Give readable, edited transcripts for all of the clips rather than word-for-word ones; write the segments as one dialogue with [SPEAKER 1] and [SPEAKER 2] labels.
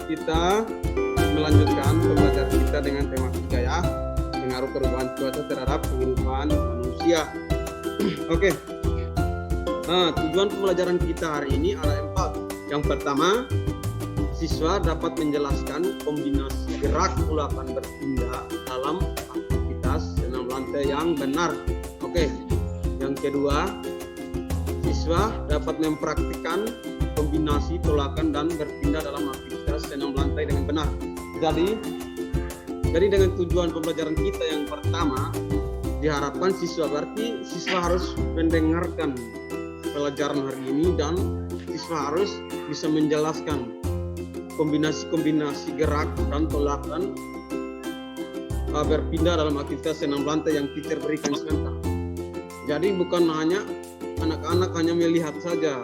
[SPEAKER 1] kita melanjutkan pembelajaran kita dengan tema 3 ya, pengaruh perubahan cuaca terhadap kehidupan manusia. Oke. Nah, tujuan pembelajaran kita hari ini ada 4. Yang pertama, siswa dapat menjelaskan kombinasi gerak ulakan berpindah dalam aktivitas senam lantai yang benar. Oke. Yang kedua, siswa dapat mempraktikkan kombinasi tolakan dan berpindah dalam aktivitas senam lantai dengan benar. Jadi dengan tujuan pembelajaran kita yang pertama, diharapkan siswa harus mendengarkan pelajaran hari ini dan siswa harus bisa menjelaskan kombinasi gerak dan tolakan berpindah dalam aktivitas senam lantai yang teacher berikan sebentar. Jadi bukan hanya anak-anak hanya melihat saja,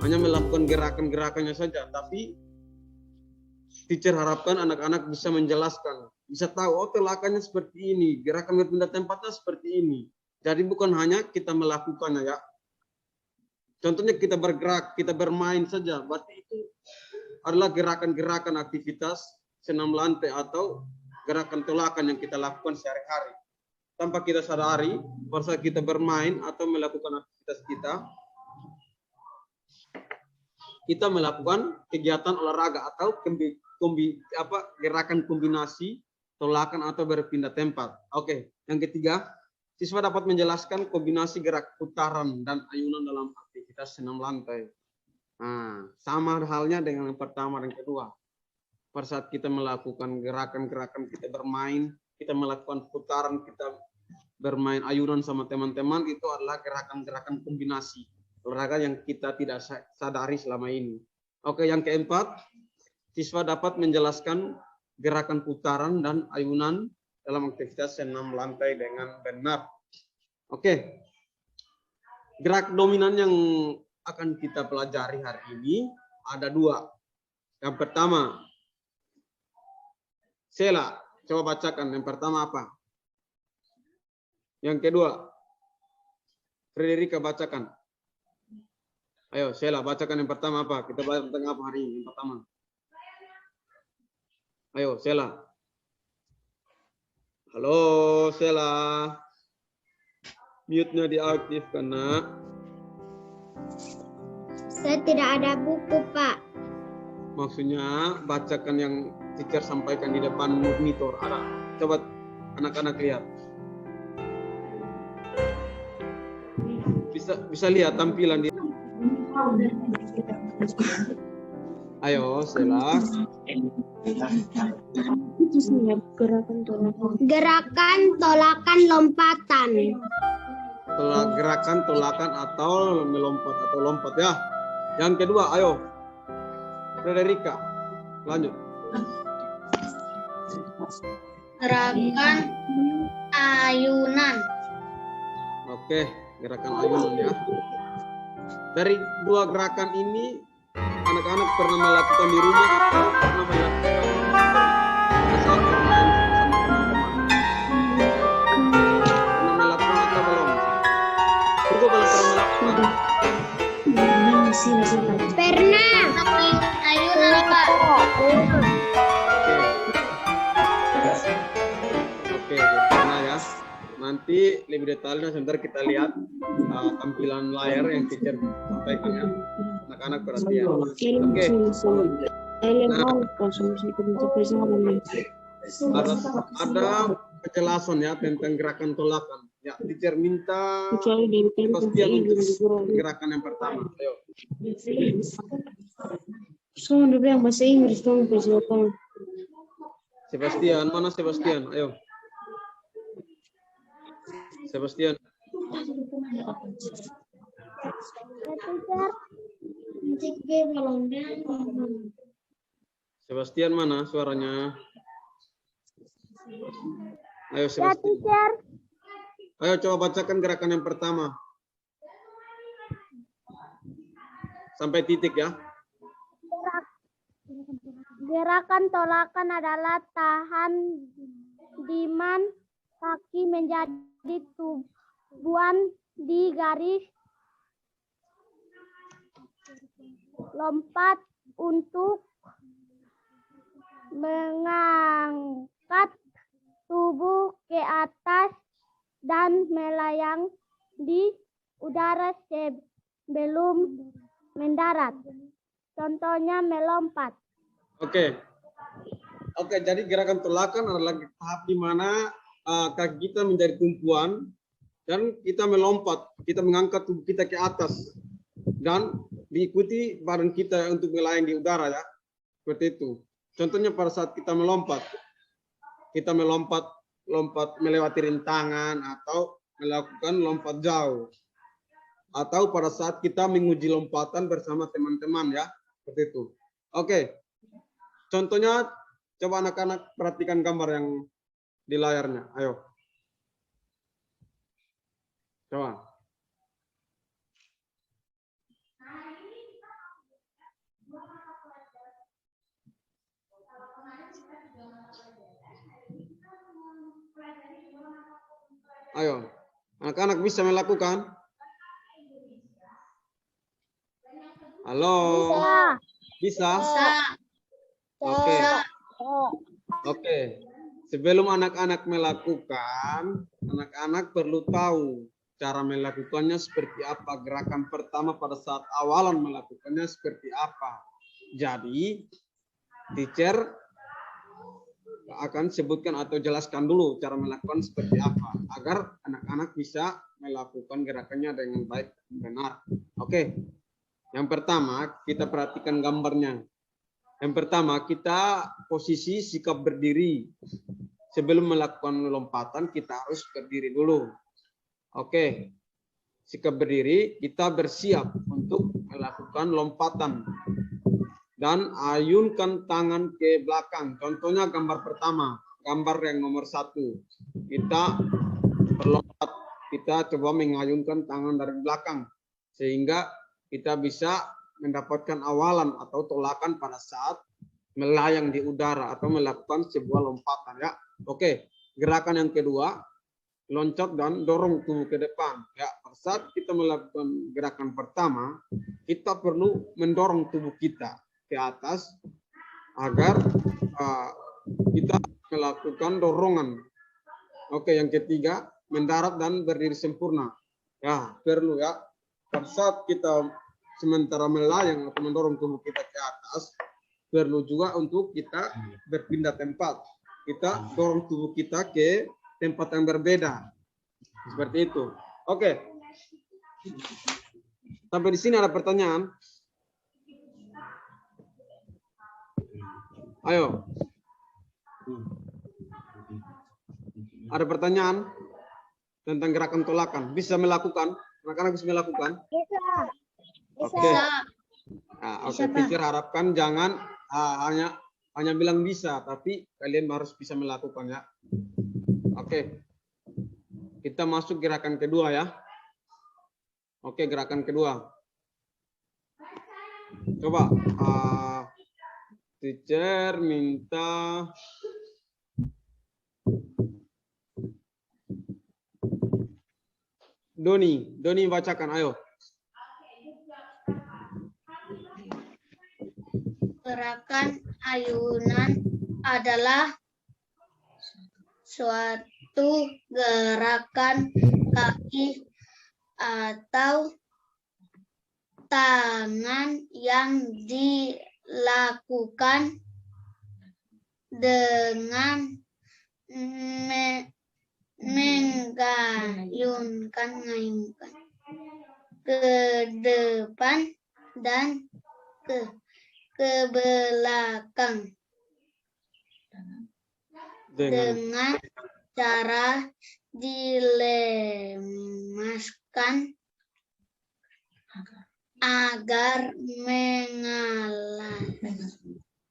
[SPEAKER 1] hanya melakukan gerakan-gerakannya saja, tapi teacher harapkan anak-anak bisa menjelaskan, bisa tahu, oh tolakannya seperti ini, gerakan berpindah tempatnya seperti ini. Jadi bukan hanya kita melakukannya ya. Contohnya kita bergerak, kita bermain saja, berarti itu adalah gerakan-gerakan aktivitas senam lantai atau gerakan tolakan yang kita lakukan sehari-hari. Tanpa kita sadari, pada saat kita bermain atau melakukan aktivitas kita melakukan kegiatan olahraga atau gerakan kombinasi tolakan atau berpindah tempat. Oke, yang ketiga, siswa dapat menjelaskan kombinasi gerak putaran dan ayunan dalam aktivitas senam lantai. Nah, sama halnya dengan yang pertama dan kedua. Pada saat kita melakukan gerakan-gerakan, kita bermain, kita melakukan putaran, kita bermain ayunan sama teman-teman, itu adalah gerakan-gerakan kombinasi olahraga yang kita tidak sadari selama ini. Oke, yang keempat, siswa dapat menjelaskan gerakan putaran dan ayunan dalam aktivitas senam lantai dengan benar. Oke, gerak dominan yang akan kita pelajari hari ini ada 2. Yang pertama, Sela, coba bacakan. Yang pertama apa? Yang kedua, Frederika bacakan. Ayo, Sela bacakan yang pertama apa? Kita bahas tentang apa hari ini? Yang pertama. Ayo, Sela. Halo, Sela. Mute-nya diaktifkan, Nak.
[SPEAKER 2] Saya tidak ada buku, Pak.
[SPEAKER 1] Maksudnya bacakan yang teacher sampaikan di depan monitor. Ada. Coba anak-anak lihat. Bisa lihat tampilan di. Ayo, Sela.
[SPEAKER 2] Gerakan tolakan lompatan.
[SPEAKER 1] Gerakan tolakan atau melompat atau lompat ya. Yang kedua, ayo. Frederika, lanjut.
[SPEAKER 2] Gerakan ayunan.
[SPEAKER 1] Oke, gerakan ayunan ya. Dari 2 gerakan ini, anak-anak pernah melakukan di rumah atau pernah melakukan pada saat bermain sama teman-teman? Pernah melakukan atau belum? Juga belum pernah melakukan.
[SPEAKER 2] Pernah. Ayunan, Pak.
[SPEAKER 1] Oke, pernah ya. Nanti lebih detailnya sebentar kita lihat tampilan layar yang teacher sampaikan ya. Anak-anak perhatian. Oke. Nah, ada penjelasan ya tentang gerakan tolakan. Ya, teacher minta Sebastian untuk gerakan yang pertama. Ayo.
[SPEAKER 3] Sono bilang bahasa Inggris dong,
[SPEAKER 1] Sebastian, mana Sebastian? Ayo. Sebastian. Sebastian mana suaranya? Ayo Sebastian. Ayo coba bacakan gerakan yang pertama. Sampai titik ya.
[SPEAKER 2] Gerakan tolakan adalah tahan diman kaki menjadi tubuhan di garis lompat untuk mengangkat tubuh ke atas dan melayang di udara sebelum mendarat. Contohnya melompat.
[SPEAKER 1] Oke. Oke, jadi gerakan tolakan adalah tahap di mana kaki kita menjadi tumpuan dan kita melompat, kita mengangkat tubuh kita ke atas dan diikuti badan kita untuk melayang di udara ya. Seperti itu. Contohnya pada saat kita melompat melewati rintangan atau melakukan lompat jauh. Atau pada saat kita menguji lompatan bersama teman-teman ya. Seperti itu. Oke. Contohnya coba anak-anak perhatikan gambar yang di layarnya. Ayo. Coba. Ayo. Anak-anak bisa melakukan? Halo. Bisa? Oke. Oke. Sebelum anak-anak melakukan, anak-anak perlu tahu cara melakukannya seperti apa. Gerakan pertama pada saat awalan melakukannya seperti apa. Jadi, teacher akan sebutkan atau jelaskan dulu cara melakukan seperti apa. Agar anak-anak bisa melakukan gerakannya dengan baik dan benar. Oke. Yang pertama, kita perhatikan gambarnya. Yang pertama, kita posisi sikap berdiri. Sebelum melakukan lompatan, kita harus berdiri dulu. Oke. Sikap berdiri, kita bersiap untuk melakukan lompatan. Dan ayunkan tangan ke belakang. Contohnya gambar pertama. Gambar yang nomor 1. Kita berlompat. Kita coba mengayunkan tangan dari belakang. Sehingga kita bisa mendapatkan awalan atau tolakan pada saat melayang di udara atau melakukan sebuah lompatan ya. Oke, gerakan yang kedua, loncat dan dorong tubuh ke depan. Ya, pada saat kita melakukan gerakan pertama, kita perlu mendorong tubuh kita ke atas agar kita melakukan dorongan. Oke, yang ketiga, mendarat dan berdiri sempurna. Ya, perlu ya. Pada saat kita sementara melayang atau mendorong tubuh kita ke atas, perlu juga untuk kita berpindah tempat. Kita dorong tubuh kita ke tempat yang berbeda. Seperti itu. Oke. Sampai di sini ada pertanyaan? Ayo. Ada pertanyaan tentang gerakan tolakan? Bisa melakukan? Anak-anak bisa melakukan?
[SPEAKER 2] Bisa.
[SPEAKER 1] Oke. Nah, oke, teacher harapkan jangan hanya bilang bisa, tapi kalian harus bisa melakukan ya. Oke. Kita masuk gerakan kedua ya. Oke, gerakan kedua. Coba teacher minta Doni bacakan, ayo.
[SPEAKER 4] Gerakan ayunan adalah suatu gerakan kaki atau tangan yang dilakukan dengan mengayunkan ke depan dan ke belakang dengan cara dilemaskan agar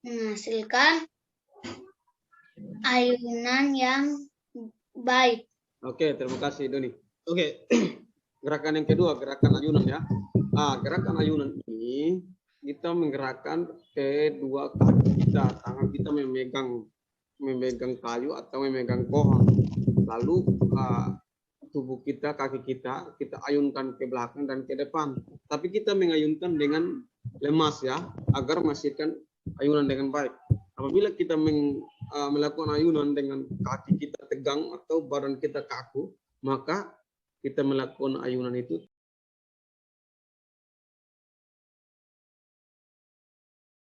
[SPEAKER 4] menghasilkan ayunan yang baik.
[SPEAKER 1] Oke, terima kasih Doni. Oke, gerakan yang kedua, gerakan ayunan ya. Gerakan ayunan ini kita menggerakkan kedua kaki kita, tangan kita memegang kayu atau memegang pohon. Lalu tubuh kita, kaki kita ayunkan ke belakang dan ke depan. Tapi kita mengayunkan dengan lemas ya, agar menghasilkan ayunan dengan baik. Apabila kita melakukan ayunan dengan kaki kita tegang atau badan kita kaku, maka kita melakukan ayunan itu